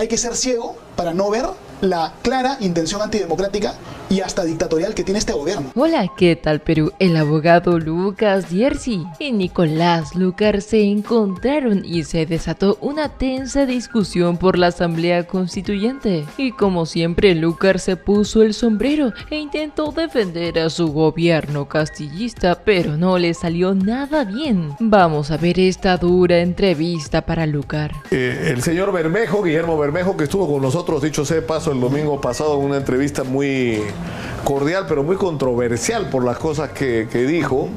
Hay que ser ciego para no ver la clara intención antidemocrática y hasta dictatorial que tiene este gobierno. Hola, ¿qué tal Perú? El abogado Lucas Dierzi y Nicolás Lucar se encontraron y se desató una tensa discusión por la Asamblea Constituyente. Y como siempre, Lucar se puso el sombrero e intentó defender a su gobierno castillista, pero no le salió nada bien. Vamos a ver esta dura entrevista para Lucar. El señor Bermejo, Guillermo Bermejo, que estuvo con nosotros, dicho sea de paso, el domingo pasado en una entrevista muy cordial, pero muy controversial por las cosas que dijo,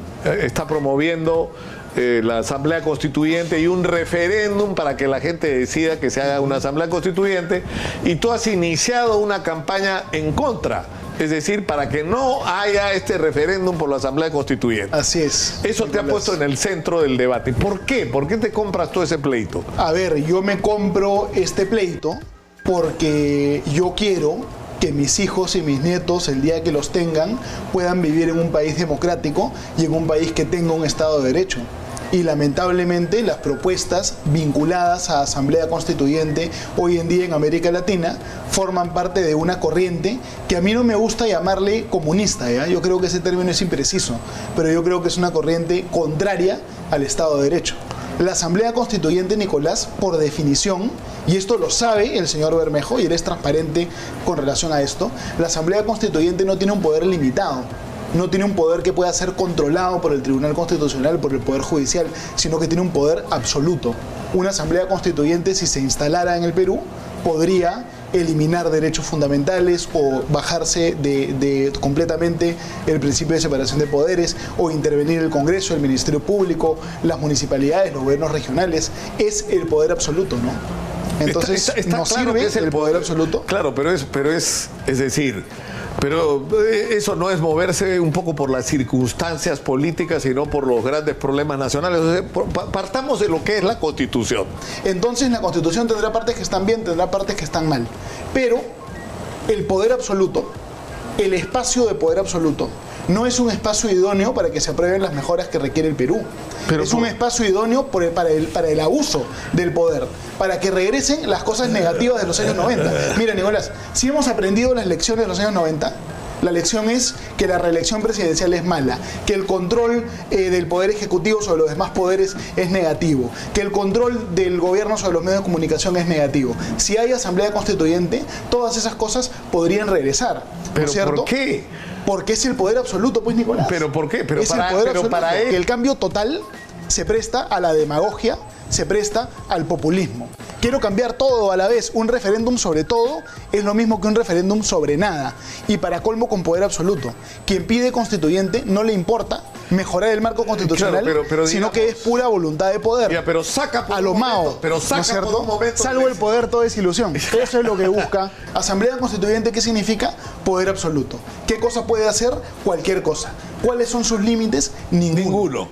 está promoviendo la Asamblea Constituyente y un referéndum para que la gente decida que se haga una Asamblea Constituyente, y tú has iniciado una campaña en contra. Es decir, para que no haya este referéndum por la Asamblea Constituyente. Así es. Eso te ha puesto en el centro del debate. ¿Por qué? ¿Por qué te compras tú ese pleito? A ver, yo me compro este pleito porque yo quiero que mis hijos y mis nietos, el día que los tengan, puedan vivir en un país democrático y en un país que tenga un Estado de Derecho. Y lamentablemente las propuestas vinculadas a Asamblea Constituyente hoy en día en América Latina forman parte de una corriente que a mí no me gusta llamarle comunista, ¿ya? Yo creo que ese término es impreciso, pero yo creo que es una corriente contraria al Estado de Derecho. La Asamblea Constituyente, Nicolás, por definición, y esto lo sabe el señor Bermejo y él es transparente con relación a esto, la Asamblea Constituyente no tiene un poder limitado. No tiene un poder que pueda ser controlado por el Tribunal Constitucional, por el Poder Judicial, sino que tiene un poder absoluto. Una Asamblea Constituyente, si se instalara en el Perú, podría eliminar derechos fundamentales o bajarse de completamente el principio de separación de poderes, o intervenir el Congreso, el Ministerio Público, las municipalidades, los gobiernos regionales. Es el poder absoluto, ¿no? Entonces, está ¿nos claro sirve que es el poder absoluto? Claro, pero es decir, pero eso no es moverse un poco por las circunstancias políticas, sino por los grandes problemas nacionales. O sea, partamos de lo que es la Constitución. Entonces la Constitución tendrá partes que están bien, tendrá partes que están mal. Pero el poder absoluto, el espacio de poder absoluto, no es un espacio idóneo para que se aprueben las mejoras que requiere el Perú. Pero es un espacio idóneo para el abuso del poder, para que regresen las cosas negativas de los años 90. Mira, Nicolás, si hemos aprendido las lecciones de los años 90, la lección es que la reelección presidencial es mala, que el control del poder ejecutivo sobre los demás poderes es negativo, que el control del gobierno sobre los medios de comunicación es negativo. Si hay Asamblea Constituyente, todas esas cosas podrían regresar. ¿Pero ¿no es cierto? por qué? Porque es el poder absoluto, pues, Nicolás. ¿Pero por qué? Pero es el poder absoluto. Para él... Que el cambio total se presta a la demagogia, se presta al populismo. Quiero cambiar todo a la vez. Un referéndum sobre todo es lo mismo que un referéndum sobre nada. Y para colmo, con poder absoluto. Quien pide constituyente no le importa mejorar el marco constitucional, claro, pero sino digamos, que es pura voluntad de poder. Ya, pero saca por a lo un momento, Mao, pero saca, ¿no es cierto? por un momento, salvo el poder, todo es ilusión. Eso es lo que busca Asamblea Constituyente. ¿Qué significa? Poder absoluto. ¿Qué cosa puede hacer? Cualquier cosa. ¿Cuáles son sus límites? Ninguno.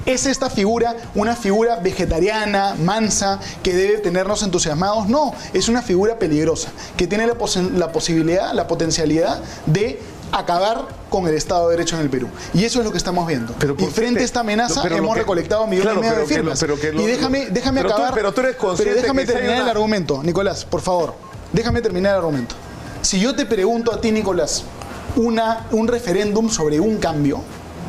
¿Es esta figura una figura vegetariana, mansa, que debe tenernos entusiasmados? No, es una figura peligrosa, que tiene la posibilidad, la potencialidad de acabar con el Estado de Derecho en el Perú. Y eso es lo que estamos viendo. Y frente a esta amenaza hemos recolectado millones y medio de firmas. Y déjame acabar, pero déjame terminar el argumento, Nicolás, por favor. Déjame terminar el argumento. Si yo te pregunto a ti, Nicolás, un referéndum sobre un cambio,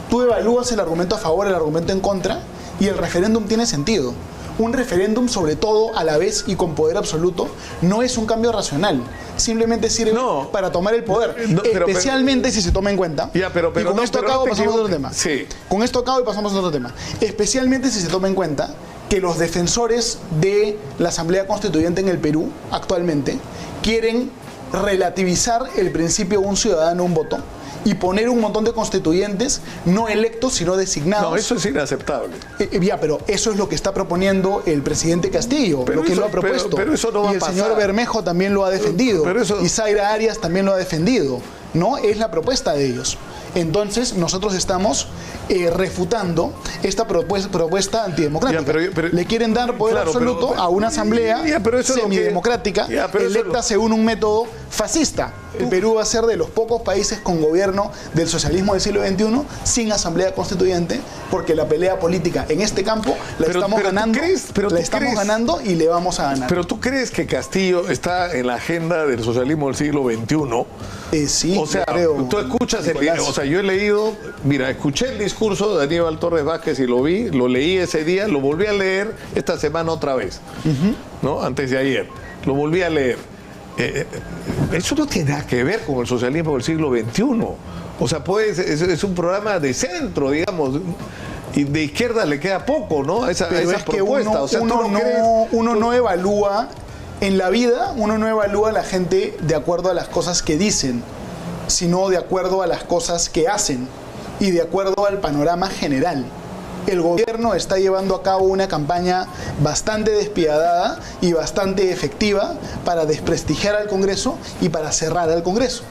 tú evalúas el argumento a favor, el argumento en contra, y el referéndum tiene sentido. Un referéndum sobre todo a la vez y con poder absoluto no es un cambio racional. Simplemente sirve para tomar el poder. Especialmente si se toma en cuenta. Ya, pero y con esto acabo y pasamos a otro tema. Sí. Con esto acabo y pasamos a otro tema. Especialmente si se toma en cuenta que los defensores de la Asamblea Constituyente en el Perú actualmente quieren relativizar el principio un ciudadano, un voto, y poner un montón de constituyentes no electos sino designados. No, eso es inaceptable. Ya, pero eso es lo que está proponiendo el presidente Castillo, lo que él lo ha propuesto. Pero eso no va a pasar. Y el señor Bermejo también lo ha defendido. Y Zaira Arias también lo ha defendido. No es la propuesta de ellos. Entonces nosotros estamos refutando esta propuesta antidemocrática. Le quieren dar poder absoluto a una asamblea semidemocrática electa según un método fascista. El Perú va a ser de los pocos países con gobierno del socialismo del siglo XXI sin asamblea constituyente, porque la pelea política en este campo la estamos ganando y le vamos a ganar. Pero ¿tú crees que Castillo está en la agenda del socialismo del siglo XXI? Sí, o sea, creo, tú escuchas o sea, yo he leído, mira, escuché el discurso de Aníbal Torres Vázquez y lo vi, lo leí ese día, lo volví a leer esta semana otra vez, ¿no? Antes de ayer, lo volví a leer. Eso no tiene nada que ver con el socialismo del siglo XXI. O sea, pues es un programa de centro, digamos, y de izquierda le queda poco, ¿no? A esa propuesta. O sea, uno no evalúa en la vida, uno no evalúa a la gente de acuerdo a las cosas que dicen, sino de acuerdo a las cosas que hacen y de acuerdo al panorama general. El gobierno está llevando a cabo una campaña bastante despiadada y bastante efectiva para desprestigiar al Congreso y para cerrar al Congreso.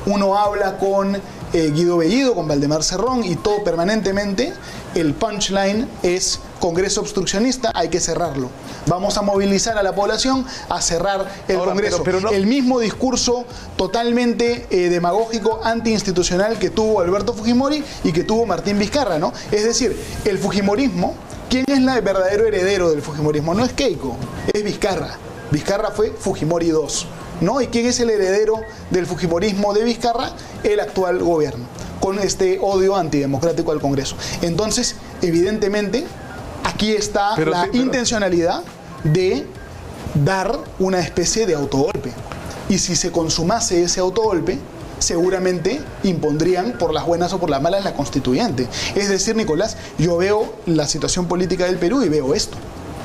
Uno habla con Guido Bellido, con Valdemar Cerrón, y todo permanentemente el punchline es Congreso obstruccionista, hay que cerrarlo. Vamos a movilizar a la población a cerrar el Congreso. Pero no. El mismo discurso totalmente demagógico, antiinstitucional que tuvo Alberto Fujimori y que tuvo Martín Vizcarra, ¿no? Es decir, el fujimorismo, ¿quién es el verdadero heredero del fujimorismo? No es Keiko, es Vizcarra. Vizcarra fue Fujimori II, ¿no? ¿Y quién es el heredero del fujimorismo de Vizcarra? El actual gobierno, con este odio antidemocrático al Congreso. Entonces, evidentemente, aquí está la intencionalidad de dar una especie de autogolpe. Y si se consumase ese autogolpe, seguramente impondrían por las buenas o por las malas la constituyente. Es decir, Nicolás, yo veo la situación política del Perú y veo esto.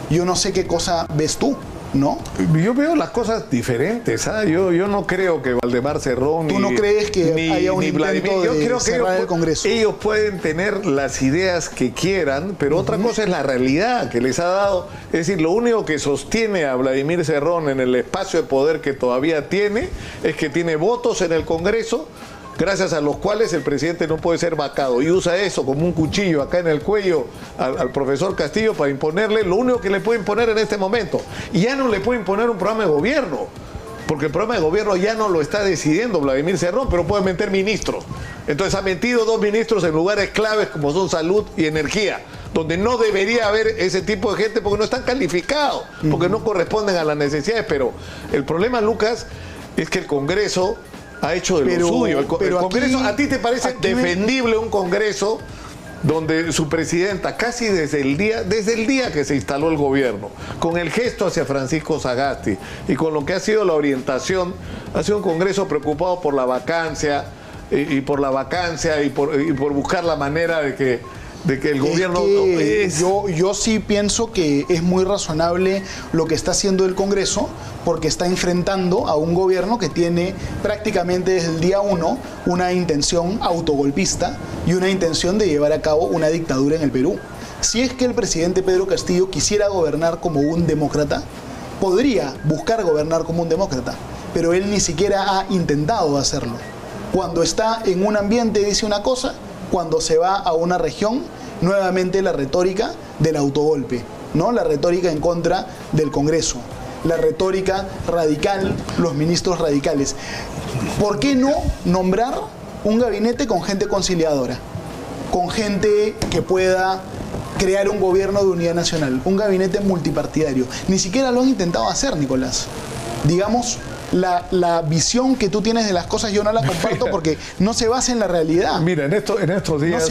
Yo no sé qué cosa ves tú, ¿no? Yo veo las cosas diferentes, ¿ah? Yo no creo que Valdemar Cerrón ¿Tú no crees que haya un intento de cerrar el Congreso? Ellos pueden tener las ideas que quieran, pero otra cosa es la realidad que les ha dado. Es decir, lo único que sostiene a Vladimir Cerrón en el espacio de poder que todavía tiene es que tiene votos en el Congreso, gracias a los cuales el presidente no puede ser vacado, y usa eso como un cuchillo acá en el cuello al profesor Castillo para imponerle lo único que le puede imponer en este momento. Y ya no le puede imponer un programa de gobierno, porque el programa de gobierno ya no lo está decidiendo Vladimir Cerrón, pero puede meter ministros. Entonces ha metido 2 ministros en lugares claves como son salud y energía, donde no debería haber ese tipo de gente porque no están calificados, porque no corresponden a las necesidades. Pero el problema, Lucas, es que el Congreso ha hecho de lo suyo. El Congreso, ¿a ti te parece defendible un Congreso donde su presidenta, casi desde el día que se instaló el gobierno, con el gesto hacia Francisco Sagasti y con lo que ha sido la orientación, ha sido un Congreso preocupado por la vacancia y por buscar la manera de que el gobierno... Yo sí pienso que es muy razonable lo que está haciendo el Congreso, porque está enfrentando a un gobierno que tiene prácticamente desde el día 1 una intención autogolpista y una intención de llevar a cabo una dictadura en el Perú. Si es que el presidente Pedro Castillo quisiera gobernar como un demócrata, podría buscar gobernar como un demócrata, pero él ni siquiera ha intentado hacerlo. Cuando está en un ambiente dice una cosa, cuando se va a una región, nuevamente la retórica del autogolpe, ¿no? La retórica en contra del Congreso, la retórica radical, los ministros radicales. ¿Por qué no nombrar un gabinete con gente conciliadora? Con gente que pueda crear un gobierno de unidad nacional, un gabinete multipartidario. Ni siquiera lo han intentado hacer, Nicolás. Digamos, la visión que tú tienes de las cosas yo no la comparto porque no se basa en la realidad. Mira, en estos días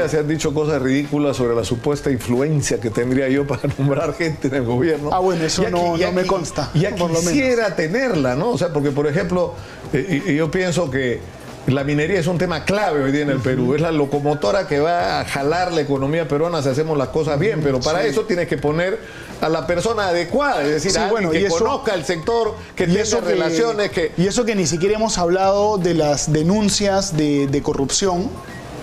se han dicho cosas ridículas sobre la supuesta influencia que tendría yo para nombrar gente en el gobierno. Ah, bueno, eso no me consta. Ya quisiera tenerla, ¿no? O sea, porque, por ejemplo, yo pienso que la minería es un tema clave hoy día en el Perú. Es la locomotora que va a jalar la economía peruana si hacemos las cosas bien, pero para eso tienes que poner a la persona adecuada, es decir, a alguien que conozca el sector, que tenga relaciones. Y eso que ni siquiera hemos hablado de las denuncias de corrupción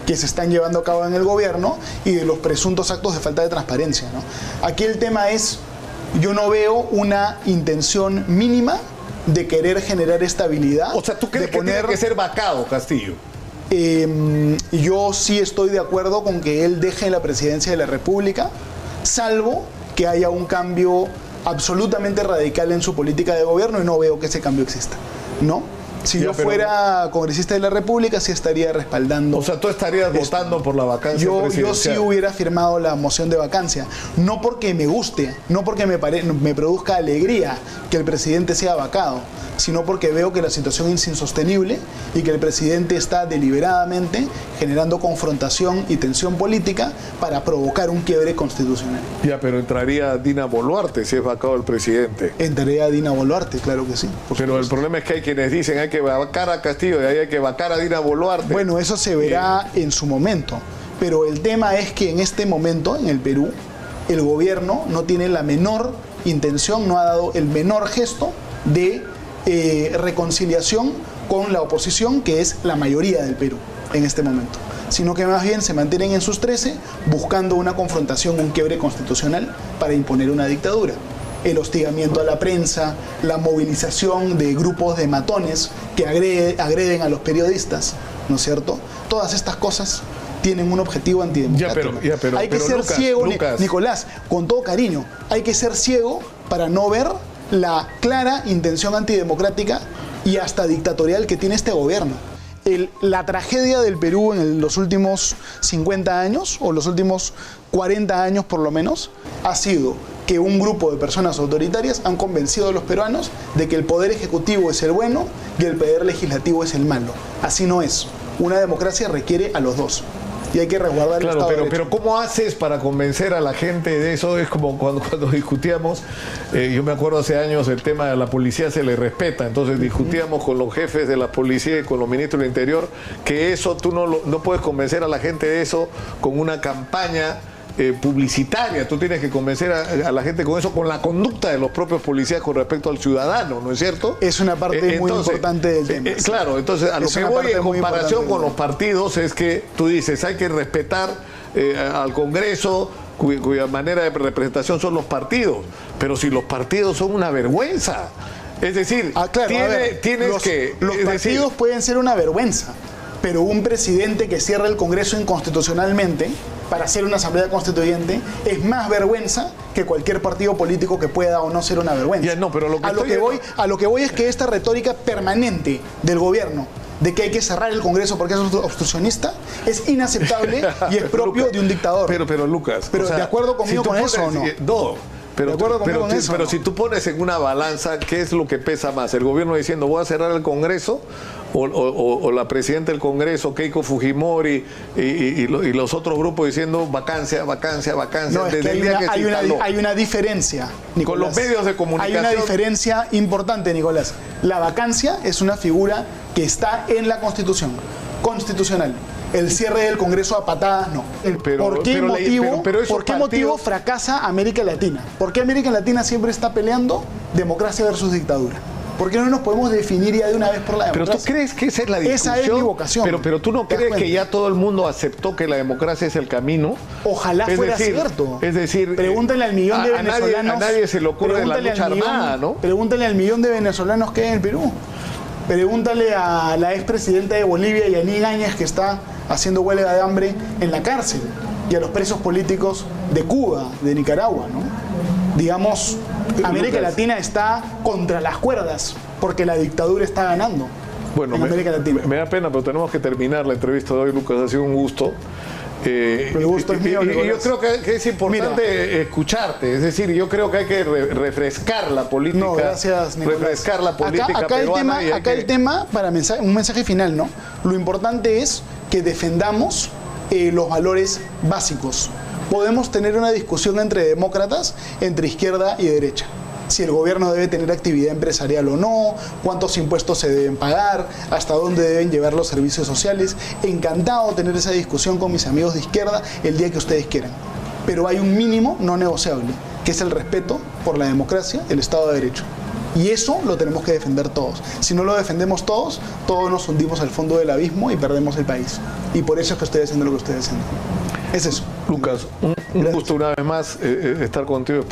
que se están llevando a cabo en el gobierno y de los presuntos actos de falta de transparencia, ¿no? Aquí el tema es, yo no veo una intención mínima de querer generar estabilidad. O sea, ¿tú crees que tiene que ser vacado Castillo? Yo sí estoy de acuerdo con que él deje la presidencia de la República, salvo que haya un cambio absolutamente radical en su política de gobierno, y no veo que ese cambio exista, ¿no? Si yo fuera congresista de la República, sí estaría respaldando. O sea, tú estarías votando por la vacancia presidencial. Yo sí hubiera firmado la moción de vacancia. No porque me guste, no porque me produzca alegría que el presidente sea vacado, sino porque veo que la situación es insostenible y que el presidente está deliberadamente generando confrontación y tensión política para provocar un quiebre constitucional. Ya, pero entraría Dina Boluarte si es vacado el presidente. Entraría Dina Boluarte, claro que sí. Pero el problema es que hay quienes dicen hay que vacar a Castillo y ahí hay que vacar a Dina Boluarte. Bueno, eso se verá en su momento. Pero el tema es que en este momento, en el Perú, el gobierno no tiene la menor intención, no ha dado el menor gesto de reconciliación con la oposición, que es la mayoría del Perú en este momento, sino que más bien se mantienen en sus 13 buscando una confrontación, un quiebre constitucional para imponer una dictadura. El hostigamiento a la prensa, la movilización de grupos de matones que agreden a los periodistas, ¿no es cierto? Todas estas cosas tienen un objetivo antidemocrático. Hay que ser ciego, Nicolás, con todo cariño, hay que ser ciego para no ver la clara intención antidemocrática y hasta dictatorial que tiene este gobierno. La tragedia del Perú en los últimos 50 años, o los últimos 40 años por lo menos, ha sido que un grupo de personas autoritarias han convencido a los peruanos de que el poder ejecutivo es el bueno y el poder legislativo es el malo. Así no es. Una democracia requiere a los dos. Y hay que resguardar el Estado de Derecho. Pero ¿cómo haces para convencer a la gente de eso? Es como cuando discutíamos, yo me acuerdo hace años, el tema de la policía se le respeta, entonces discutíamos con los jefes de la policía y con los ministros del Interior, que eso tú no puedes convencer a la gente de eso con una campaña publicitaria. Tú tienes que convencer a la gente con eso, con la conducta de los propios policías con respecto al ciudadano, ¿no es cierto? Es una parte muy importante del tema. Claro, entonces a lo que voy en comparación con los partidos es que tú dices, hay que respetar al Congreso, cuya manera de representación son los partidos, pero si los partidos son una vergüenza, es decir, los partidos pueden ser una vergüenza, pero un presidente que cierra el Congreso inconstitucionalmente para hacer una asamblea constituyente es más vergüenza que cualquier partido político que pueda o no ser una vergüenza. Ya, no, pero a lo que voy es que esta retórica permanente del gobierno de que hay que cerrar el Congreso porque es obstruccionista es inaceptable y es propio de un dictador. Pero Lucas, pero ¿de acuerdo conmigo con eso o no? No. Pero si tú pones en una balanza, ¿qué es lo que pesa más? ¿El gobierno diciendo voy a cerrar el Congreso? ¿O la presidenta del Congreso, Keiko Fujimori, y los otros grupos diciendo vacancia? No, desde el día que hay una diferencia, Nicolás. Con los medios de comunicación. Hay una diferencia importante, Nicolás. La vacancia es una figura que está en la Constitución, constitucional. El cierre del Congreso a patadas, no. ¿Por qué motivo fracasa América Latina? ¿Por qué América Latina siempre está peleando democracia versus dictadura? ¿Por qué no nos podemos definir ya de una vez por la democracia? Pero tú crees que esa es la discusión. Esa es mi vocación. Pero tú no crees que ya todo el mundo aceptó que la democracia es el camino. Ojalá fuera cierto. Es decir, pregúntale al millón de venezolanos. A nadie se le ocurre la lucha armada, ¿no? Pregúntale al millón de venezolanos que hay en el Perú. Pregúntale a la expresidenta de Bolivia, Yanine Áñez, que está haciendo huelga de hambre en la cárcel, y a los presos políticos de Cuba, de Nicaragua, ¿no? Digamos, América Latina está contra las cuerdas porque la dictadura está ganando. Bueno, en América Latina. Me da pena, pero tenemos que terminar la entrevista de hoy, Lucas. Ha sido un gusto. El gusto es mío, y yo creo que es importante escucharte. Es decir, yo creo que hay que refrescar la política. No, gracias, Nicolás. Refrescar la política peruana. El tema, para un mensaje final, ¿no? Lo importante es que defendamos los valores básicos. Podemos tener una discusión entre demócratas, entre izquierda y derecha. Si el gobierno debe tener actividad empresarial o no, cuántos impuestos se deben pagar, hasta dónde deben llevar los servicios sociales. Encantado de tener esa discusión con mis amigos de izquierda el día que ustedes quieran. Pero hay un mínimo no negociable, que es el respeto por la democracia, el Estado de Derecho. Y eso lo tenemos que defender todos. Si no lo defendemos todos, todos nos hundimos al fondo del abismo y perdemos el país. Y por eso es que ustedes hacen lo que ustedes hacen. Es eso. Lucas, un gusto una vez más estar contigo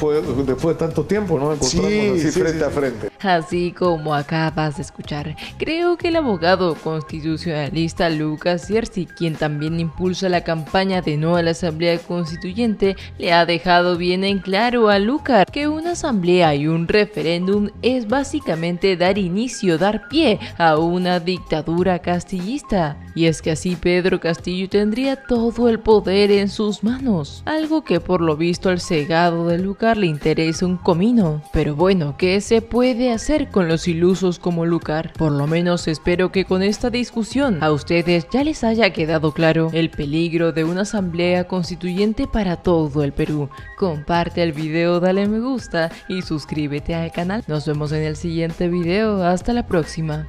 después de tanto tiempo, ¿no? Encontrarnos así frente a frente. Así como acabas de escuchar, creo que el abogado constitucionalista Lucas Sierzi, quien también impulsa la campaña de no a la Asamblea Constituyente, le ha dejado bien en claro a Lucar que una asamblea y un referéndum es básicamente dar pie a una dictadura castillista. Y es que así Pedro Castillo tendría todo el poder en sus manos, algo que por lo visto al cegado de Lucar le interesa un comino. Pero bueno, ¿qué se puede hacer con los ilusos como Lucar? Por lo menos espero que con esta discusión a ustedes ya les haya quedado claro el peligro de una asamblea constituyente para todo el Perú. Comparte el video, dale me gusta y suscríbete al canal. Nos vemos en el siguiente video. Hasta la próxima.